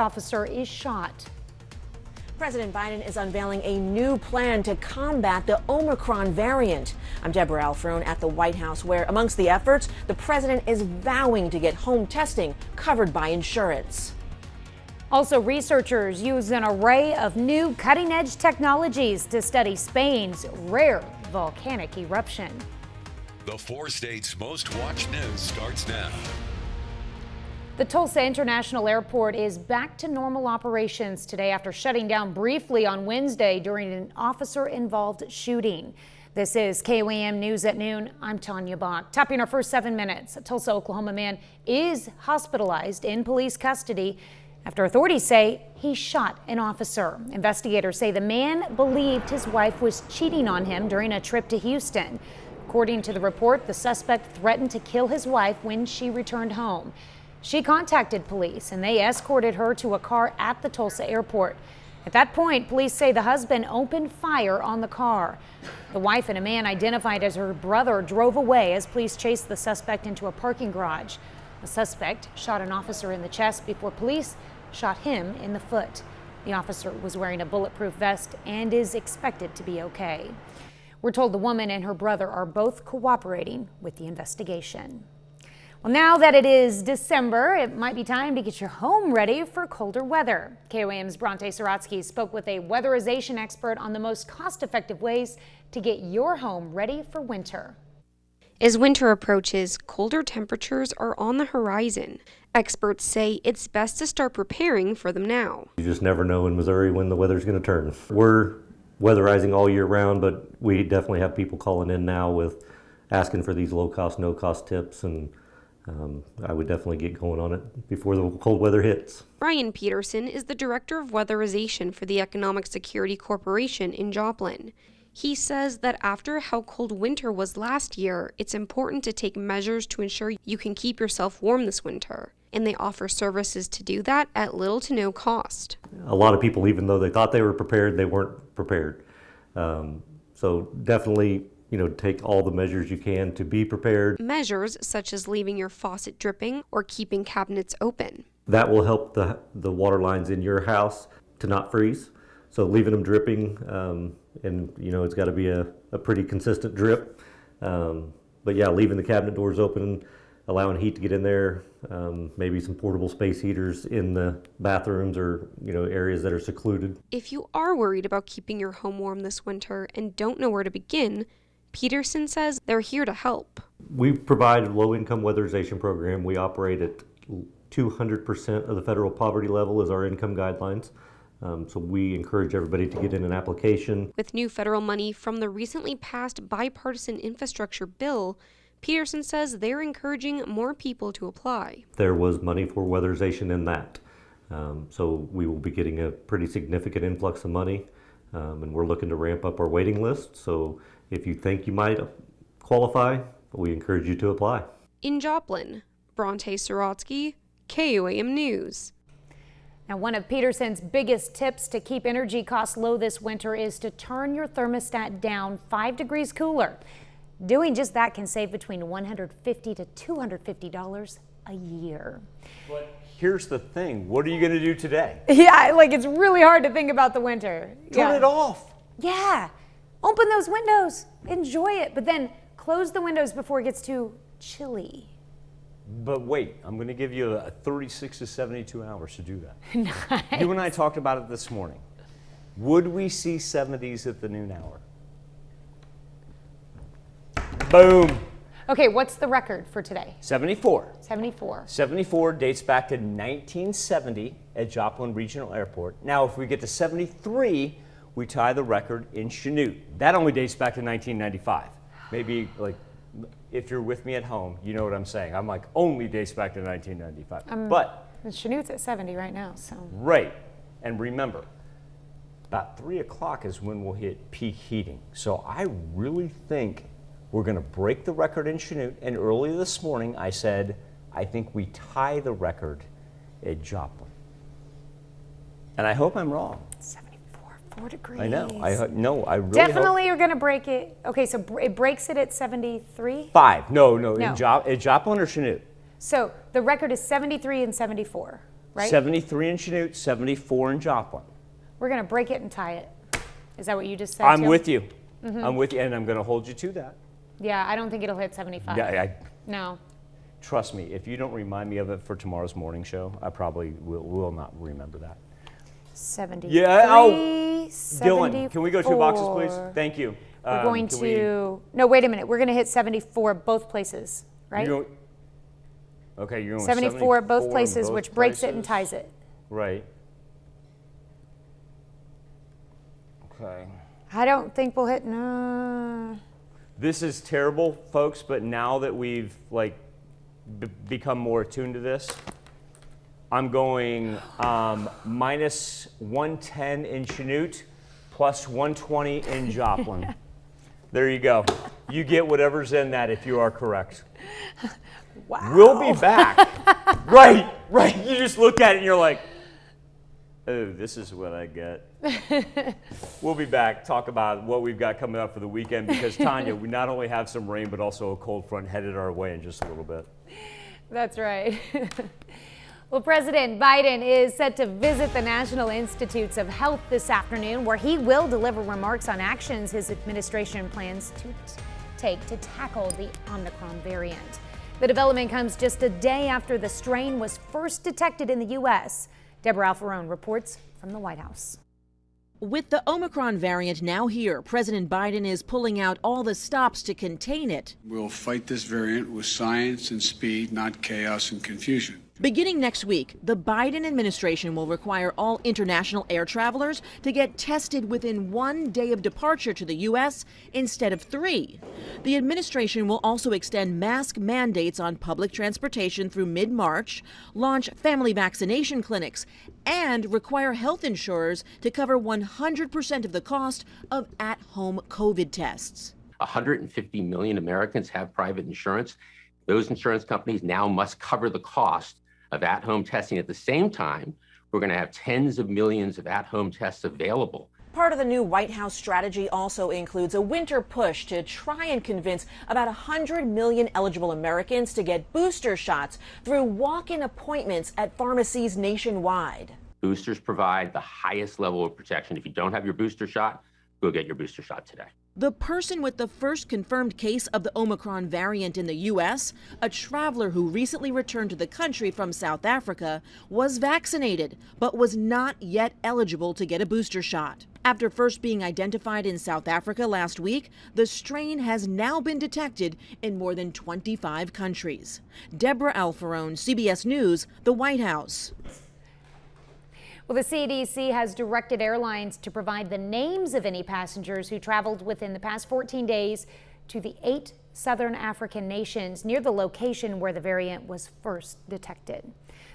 Officer is shot. President Biden is unveiling a new plan to combat the Omicron variant. I'm Deborah Alfrone at the White House, where, amongst the efforts, the president is vowing to get home testing covered by insurance. Also, researchers use an array of new cutting-edge technologies to study Spain's rare volcanic eruption. The 4 states' most watched news starts now. The Tulsa International Airport is back to normal operations today after shutting down briefly on Wednesday during an officer-involved shooting. This is KOAT News at noon. I'm Tanya Bach. Topping our first 7 minutes, a Tulsa, Oklahoma man is hospitalized in police custody after authorities say he shot an officer. Investigators say the man believed his wife was cheating on him during a trip to Houston. According to the report, the suspect threatened to kill his wife when she returned home. She contacted police and they escorted her to a car at the Tulsa airport. At that point, police say the husband opened fire on the car. The wife and a man identified as her brother drove away as police chased the suspect into a parking garage. The suspect shot an officer in the chest before police shot him in the foot. The officer was wearing a bulletproof vest and is expected to be okay. We're told the woman and her brother are both cooperating with the investigation. Well, now that it is December, it might be time to get your home ready for colder weather. KOAM's Bronte Sorotsky spoke with a weatherization expert on the most cost-effective ways to get your home ready for winter. As winter approaches, colder temperatures are on the horizon. Experts say it's best to start preparing for them now. You just never know in Missouri when the weather's going to turn. We're weatherizing all year round, but we definitely have people calling in now with asking for these low-cost, no-cost tips, and I would definitely get going on it before the cold weather hits. Brian Peterson is the director of weatherization for the Economic Security Corporation in Joplin. He says that after how cold winter was last year, it's important to take measures to ensure you can keep yourself warm this winter. And they offer services to do that at little to no cost. A lot of people, even though they thought they were prepared, they weren't prepared. So definitely, take all the measures you can to be prepared. Measures such as leaving your faucet dripping or keeping cabinets open. That will help the water lines in your house to not freeze. So leaving them dripping, and it's got to be a pretty consistent drip. But yeah, leaving the cabinet doors open, allowing heat to get in there, maybe some portable space heaters in the bathrooms or areas that are secluded. If you are worried about keeping your home warm this winter and don't know where to begin, Peterson says they're here to help. We provide a low-income weatherization program. We operate at 200% of the federal poverty level as our income guidelines. So we encourage everybody to get in an application. With new federal money from the recently passed bipartisan infrastructure bill, Peterson says they're encouraging more people to apply. There was money for weatherization in that. So we will be getting a pretty significant influx of money, and we're looking to ramp up our waiting list. So if you think you might qualify, we encourage you to apply. In Joplin, Bronte Sorotsky, KOAM News. Now, one of Peterson's biggest tips to keep energy costs low this winter is to turn your thermostat down 5 degrees cooler. Doing just that can save between $150 to $250 a year. But here's the thing, what are you going to do today? Yeah, it's really hard to think about the winter. Turn it off. Yeah, open those windows, enjoy it, but then close the windows before it gets too chilly. But wait, I'm going to give you a 36 to 72 hours to do that. Nice. You and I talked about it this morning. Would we see 70s at the noon hour? Boom. Okay, what's the record for today? 74. 74. 74 dates back to 1970 at Joplin Regional Airport. Now, if we get to 73, we tie the record in Chanute. That only dates back to 1995. Maybe, if you're with me at home, you know what I'm saying. I'm only dates back to 1995. But Chanute's at 70 right now, so. Right. And remember, about 3 o'clock is when we'll hit peak heating. So I really think we're going to break the record in Chanute. And early this morning, I said, I think we tie the record at Joplin. And I hope I'm wrong. 4 degrees. I know. I really Definitely you're going to break it. Okay, so it breaks it at 73? 5. No. At Joplin or Chanute? So the record is 73 and 74, right? right? 73 in Chanute, 74 in Joplin. We're going to break it and tie it. Is that what you just said? I'm Tim? with you. I'm with you, and I'm going to hold you to that. Yeah, I don't think it'll hit 75. Yeah, No. trust me, if you don't remind me of it for tomorrow's morning show, I probably will not remember that. 73. Yeah. Oh, 74. Dylan, can we go 2 boxes, please? Thank you. We're going to. No, wait a minute. We're going to hit 74 both places, right? Okay, you're going 74 both places, which breaks it and ties it. Right. Okay. I don't think we'll hit. No. This is terrible, folks, but now that we've become more attuned to this, I'm going minus 110 in Chanute, plus 120 in Joplin. There you go. You get whatever's in that if you are correct. Wow. We'll be back. Right. You just look at it and you're like, oh, this is what I get. We'll be back, talk about what we've got coming up for the weekend, because Tanya, we not only have some rain, but also a cold front headed our way in just a little bit. That's right. Well, President Biden is set to visit the National Institutes of Health this afternoon, where he will deliver remarks on actions his administration plans to take to tackle the Omicron variant. The development comes just a day after the strain was first detected in the U.S. Deborah Alfarone reports from the White House. With the Omicron variant now here, President Biden is pulling out all the stops to contain it. We'll fight this variant with science and speed, not chaos and confusion. Beginning next week, the Biden administration will require all international air travelers to get tested within 1 day of departure to the U.S. instead of 3. The administration will also extend mask mandates on public transportation through mid-March, launch family vaccination clinics, and require health insurers to cover 100% of the cost of at-home COVID tests. 150 million Americans have private insurance. Those insurance companies now must cover the cost of at-home testing. At the same time, we're going to have tens of millions of at-home tests available. Part of the new White House strategy also includes a winter push to try and convince about 100 million eligible Americans to get booster shots through walk-in appointments at pharmacies nationwide. Boosters provide the highest level of protection. If you don't have your booster shot, go get your booster shot today. The person with the first confirmed case of the Omicron variant in the U.S., a traveler who recently returned to the country from South Africa, was vaccinated but was not yet eligible to get a booster shot. After first being identified in South Africa last week, the strain has now been detected in more than 25 countries. Deborah Alfarone, CBS News, the White House. Well, the CDC has directed airlines to provide the names of any passengers who traveled within the past 14 days to the 8 southern African nations near the location where the variant was first detected.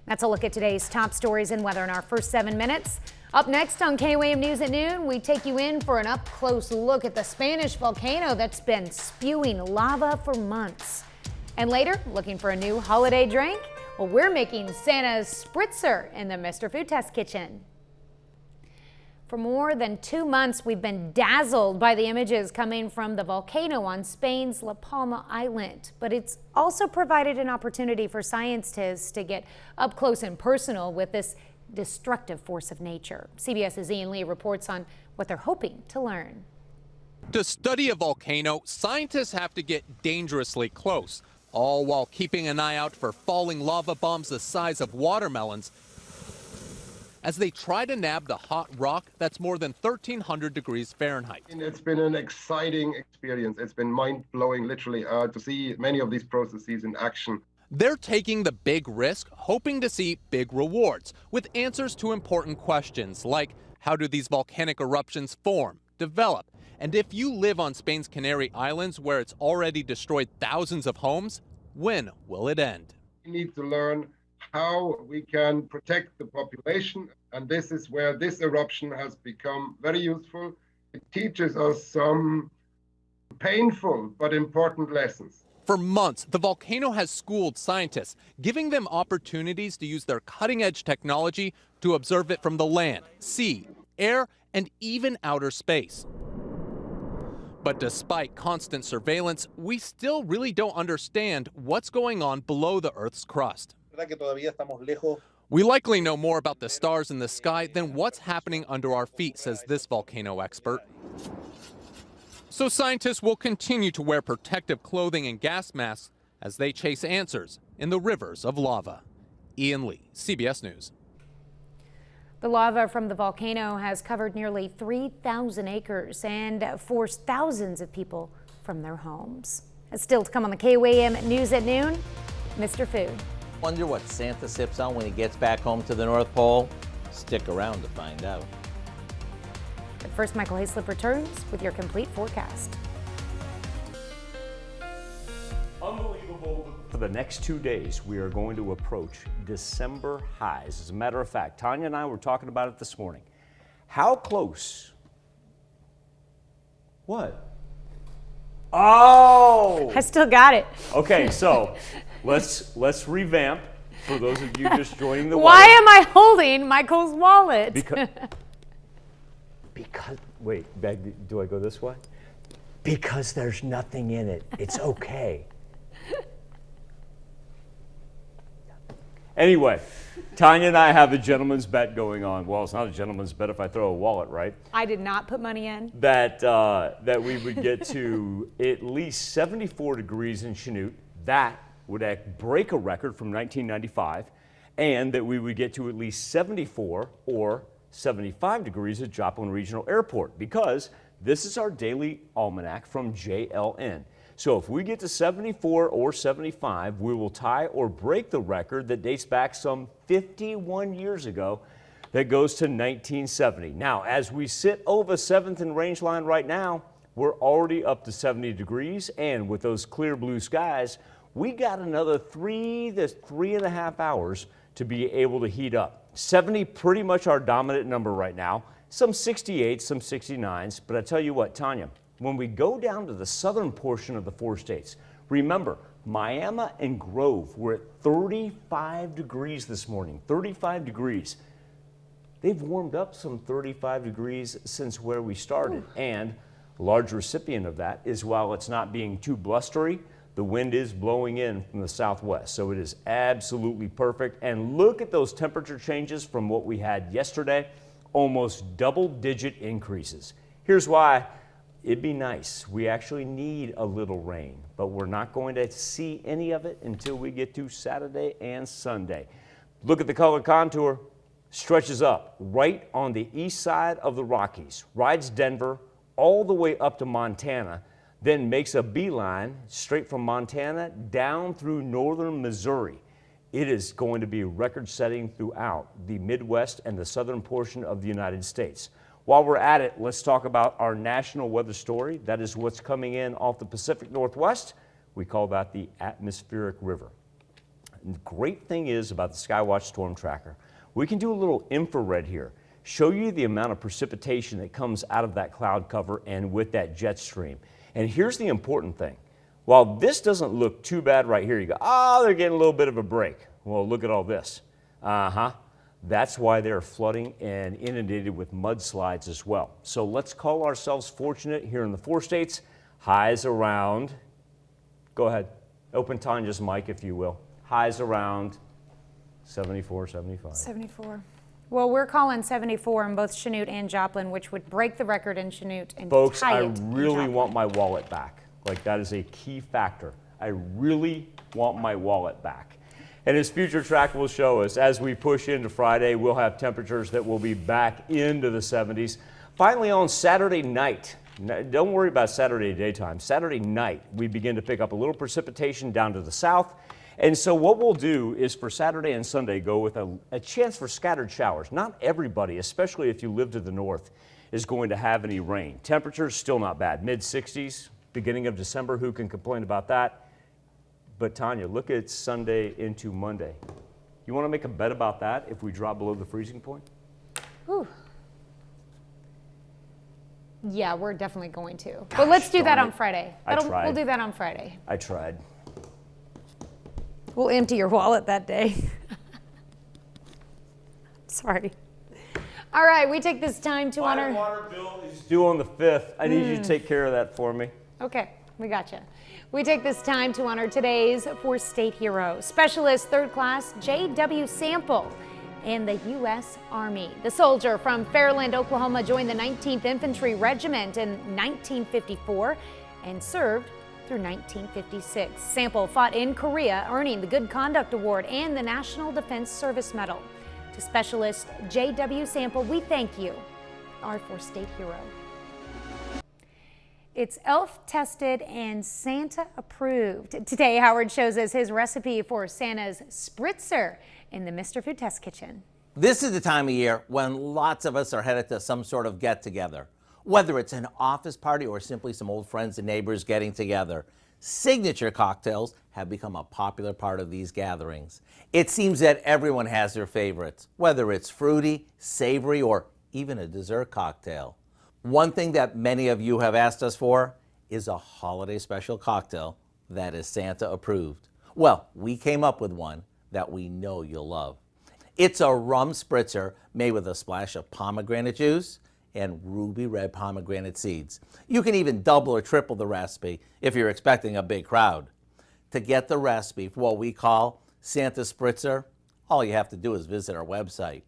That's a look at today's top stories and weather in our first 7 minutes. Up next on KOAT News at noon, we take you in for an up-close look at the Spanish volcano that's been spewing lava for months. And later, looking for a new holiday drink? Well, we're making Santa's spritzer in the Mr. Food Test kitchen. For more than 2 months, we've been dazzled by the images coming from the volcano on Spain's La Palma Island. But it's also provided an opportunity for scientists to get up close and personal with this destructive force of nature. CBS's Ian Lee reports on what they're hoping to learn. To study a volcano, scientists have to get dangerously close, all while keeping an eye out for falling lava bombs the size of watermelons as they try to nab the hot rock that's more than 1,300 degrees Fahrenheit. It's been an exciting experience. It's been mind-blowing, literally, to see many of these processes in action. They're taking the big risk, hoping to see big rewards, with answers to important questions like, how do these volcanic eruptions form, develop, and if you live on Spain's Canary Islands, where it's already destroyed thousands of homes, when will it end? We need to learn how we can protect the population, and this is where this eruption has become very useful. It teaches us some painful but important lessons. For months, the volcano has schooled scientists, giving them opportunities to use their cutting-edge technology to observe it from the land, sea, air, and even outer space. But despite constant surveillance, we still really don't understand what's going on below the Earth's crust. We likely know more about the stars in the sky than what's happening under our feet, says this volcano expert. So scientists will continue to wear protective clothing and gas masks as they chase answers in the rivers of lava. Ian Lee, CBS News. The lava from the volcano has covered nearly 3,000 acres and forced thousands of people from their homes. It's still to come on the KOAM News at noon, Mr. Food. Wonder what Santa sips on when he gets back home to the North Pole? Stick around to find out. But first, Michael Hayslip returns with your complete forecast. Unbelievable. For the next 2 days, we are going to approach December highs. As a matter of fact, Tanya and I were talking about it this morning. How close? What? Oh! I still got it. Okay, so let's revamp for those of you just joining the Why am I holding Michael's wallet? Because wait, do I go this way? Because there's nothing in it. It's okay. Anyway, Tanya and I have a gentleman's bet going on. Well, it's not a gentleman's bet if I throw a wallet, right? I did not put money in. That we would get to at least 74 degrees in Chanute. That would break a record from 1995, and that we would get to at least 74 or 75 degrees at Joplin Regional Airport, because this is our daily almanac from JLN. So if we get to 74 or 75, we will tie or break the record that dates back some 51 years ago that goes to 1970. Now, as we sit over 7th and Rangeline right now, we're already up to 70 degrees, and with those clear blue skies, we got another 3 to 3.5 hours to be able to heat up. 70 pretty much our dominant number right now. Some 68s, some 69s, but I tell you what, Tanya, when we go down to the southern portion of the 4 states, remember, Miami and Grove were at 35 degrees this morning, 35 degrees. They've warmed up some 35 degrees since where we started. And a large recipient of that is, while it's not being too blustery, the wind is blowing in from the southwest. So it is absolutely perfect. And look at those temperature changes from what we had yesterday, almost double-digit increases. Here's why. It'd be nice. We actually need a little rain, but we're not going to see any of it until we get to Saturday and Sunday. Look at the color contour. Stretches up right on the east side of the Rockies, rides Denver all the way up to Montana, then makes a beeline straight from Montana down through northern Missouri. It is going to be record-setting throughout the Midwest and the southern portion of the United States. While we're at it, let's talk about our national weather story. That is what's coming in off the Pacific Northwest. We call that the atmospheric river. And the great thing is about the Skywatch Storm Tracker, we can do a little infrared here, show you the amount of precipitation that comes out of that cloud cover and with that jet stream. And here's the important thing. While this doesn't look too bad right here, you go, oh, they're getting a little bit of a break. Well, look at all this. That's why they're flooding and inundated with mudslides as well. So let's call ourselves fortunate here in the 4 states. Highs around, go ahead, open Tanya's mic if you will. Highs around 74, 75. 74. Well, we're calling 74 in both Chanute and Joplin, which would break the record in Chanute and Folks, tie I it in really Joplin. want my wallet back. Like, that is a key factor. I really want my wallet back. And as Future Track will show us, as we push into Friday, we'll have temperatures that will be back into the 70s. Finally, on Saturday night, don't worry about Saturday daytime. Saturday night, we begin to pick up a little precipitation down to the south. And so what we'll do is for Saturday and Sunday go with a chance for scattered showers. Not everybody, especially if you live to the north, is going to have any rain. Temperatures still not bad, mid-60s, beginning of December. Who can complain about that? But Tanya, look at Sunday into Monday. You want to make a bet about that if we drop below the freezing point? Whew. Yeah, we're definitely going to. But let's do that on Friday. We'll do that on Friday. I tried. We'll empty your wallet that day. Sorry. All right, we take this time to honor. My water bill is due on the 5th. I need you to take care of that for me. Okay, we gotcha. We take this time to honor today's 4 state hero, Specialist 3rd Class J.W. Sample. in the U.S. Army. The soldier from Fairland, Oklahoma joined the 19th Infantry Regiment in 1954 and served through 1956. Sample fought in Korea, earning the Good Conduct Award and the National Defense Service Medal. To Specialist J.W. Sample, we thank you, our 4-state hero. It's ELF tested and Santa approved. Today, Howard shows us his recipe for Santa's spritzer in the Mr. Food Test Kitchen. This is the time of year when lots of us are headed to some sort of get-together. Whether it's an office party or simply some old friends and neighbors getting together, signature cocktails have become a popular part of these gatherings. It seems that everyone has their favorites, whether it's fruity, savory, or even a dessert cocktail. One thing that many of you have asked us for is a holiday special cocktail that is Santa approved. Well, we came up with one that we know you'll love. It's a rum spritzer made with a splash of pomegranate juice and ruby red pomegranate seeds. You can even double or triple the recipe if you're expecting a big crowd. To get the recipe for what we call Santa Spritzer, all you have to do is visit our website.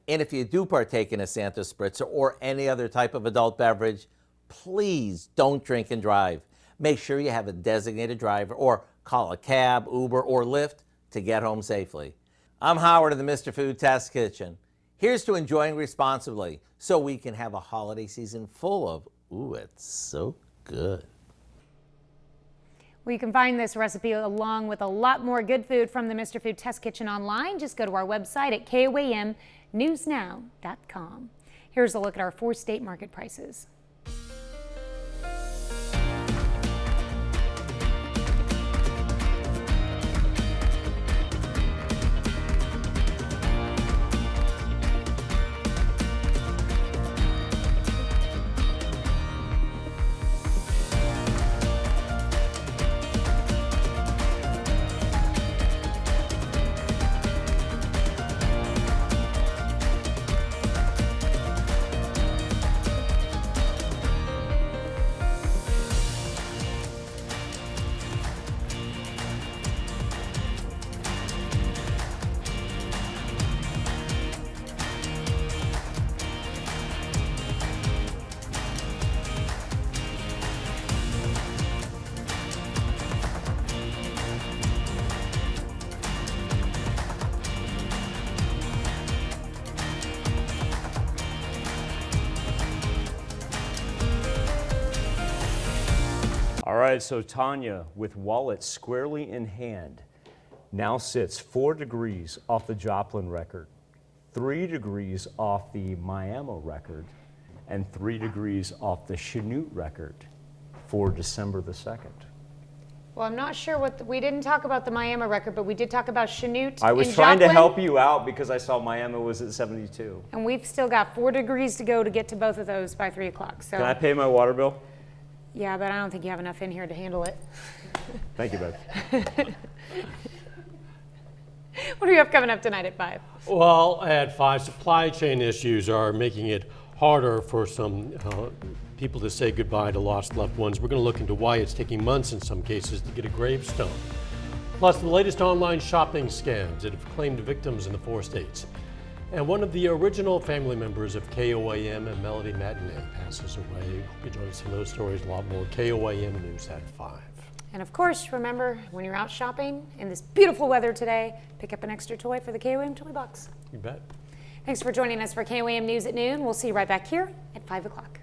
And if you do partake in a Santa Spritzer or any other type of adult beverage, please don't drink and drive. Make sure you have a designated driver or call a cab, Uber, or Lyft to get home safely. I'm Howard of the Mr. Food Test Kitchen. Here's to enjoying responsibly so we can have a holiday season full of, ooh, it's so good. Well, you can find this recipe along with a lot more good food from the Mr. Food Test Kitchen online. Just go to our website at KOAMnewsnow.com. Here's a look at our 4-state market prices. All right, so Tanya, with wallet squarely in hand, now sits 4 degrees off the Joplin record, 3 degrees off the Miami record, and 3 degrees off the Chanute record for December the 2nd. Well, I'm not sure what we didn't talk about the Miami record, but we did talk about Chanute. I was trying to help you out because I saw Miami was at 72. And we've still got 4 degrees to go to get to both of those by 3 o'clock. So. Can I pay my water bill? Yeah, but I don't think you have enough in here to handle it. Thank you, babe. What do you have coming up tonight at 5? Well, at 5, supply chain issues are making it harder for some people to say goodbye to lost loved ones. We're going to look into why it's taking months in some cases to get a gravestone. Plus, the latest online shopping scams that have claimed victims in the 4 states. And one of the original family members of KOAM and Melody Matinee passes away. Hope you join us in those stories, a lot more. KOAM News at 5. And of course, remember, when you're out shopping in this beautiful weather today, pick up an extra toy for the KOAM toy box. You bet. Thanks for joining us for KOAM News at noon. We'll see you right back here at 5 o'clock.